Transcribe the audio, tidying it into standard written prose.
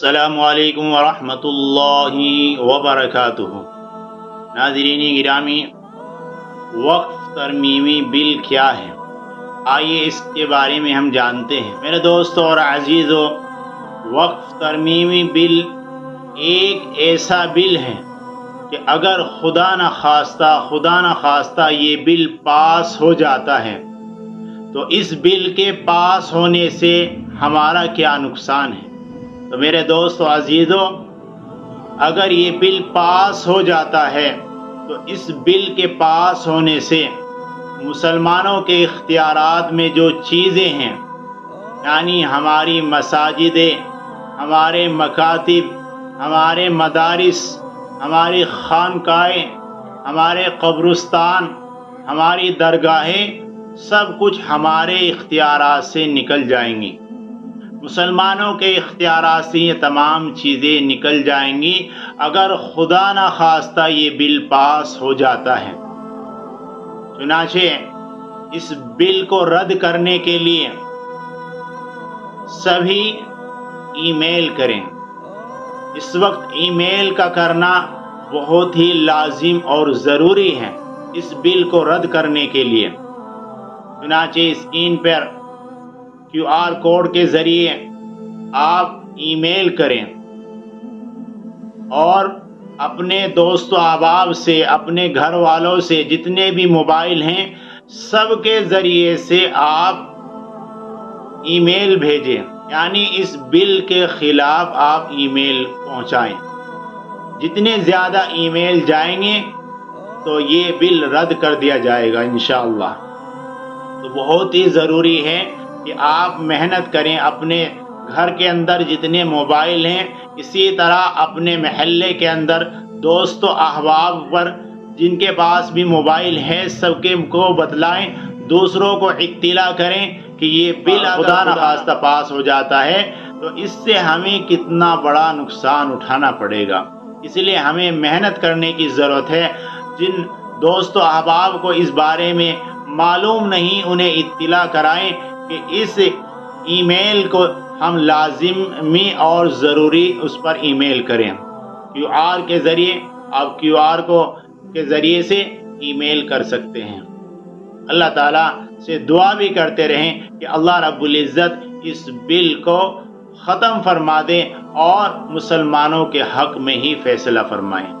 السلام علیکم ورحمۃ اللہ وبرکاتہ۔ ناظرین گرامی، وقف ترمیمی بل کیا ہے؟ آئیے اس کے بارے میں ہم جانتے ہیں۔ میرے دوستو اور عزیزو، وقف ترمیمی بل ایک ایسا بل ہے کہ اگر خدا نخواستہ یہ بل پاس ہو جاتا ہے تو اس بل کے پاس ہونے سے ہمارا کیا نقصان ہے؟ تو میرے دوستو عزیزو، اگر یہ بل پاس ہو جاتا ہے تو اس بل کے پاس ہونے سے مسلمانوں کے اختیارات میں جو چیزیں ہیں، یعنی ہماری مساجدیں، ہمارے مکاتب، ہمارے مدارس، ہماری خانقاہیں، ہمارے قبرستان، ہماری درگاہیں، سب کچھ ہمارے اختیارات سے نکل جائیں گی۔ مسلمانوں کے اختیارات سے یہ تمام چیزیں نکل جائیں گی اگر خدا نخواستہ یہ بل پاس ہو جاتا ہے۔ چنانچہ اس بل کو رد کرنے کے لیے سبھی ای میل کریں۔ اس وقت ای میل کا کرنا بہت ہی لازم اور ضروری ہے اس بل کو رد کرنے کے لیے۔ چنانچہ اسکرین پر QR کوڈ کے ذریعے آپ ای میل کریں اور اپنے دوست و احباب سے، اپنے گھر والوں سے، جتنے بھی موبائل ہیں سب کے ذریعے سے آپ ای میل بھیجیں، یعنی اس بل کے خلاف آپ ای میل پہنچائیں۔ جتنے زیادہ ای میل جائیں گے تو یہ بل رد کر دیا جائے گا انشاءاللہ۔ تو بہت ہی ضروری ہے کہ آپ محنت کریں، اپنے گھر کے اندر جتنے موبائل ہیں، اسی طرح اپنے محلے کے اندر دوست و احباب پر جن کے پاس بھی موبائل ہے سب کے کو بتلائیں، دوسروں کو اطلاع کریں کہ یہ بل خدا نخواستہ پاس ہو جاتا ہے تو اس سے ہمیں کتنا بڑا نقصان اٹھانا پڑے گا۔ اس لیے ہمیں محنت کرنے کی ضرورت ہے۔ جن دوست و احباب کو اس بارے میں معلوم نہیں، انہیں اطلاع کرائیں کہ اس ای میل کو ہم لازمی اور ضروری اس پر ای میل کریں۔ QR کے ذریعے آپ QR کے ذریعے سے ای میل کر سکتے ہیں۔ اللہ تعالیٰ سے دعا بھی کرتے رہیں کہ اللہ رب العزت اس بل کو ختم فرما دیں اور مسلمانوں کے حق میں ہی فیصلہ فرمائیں۔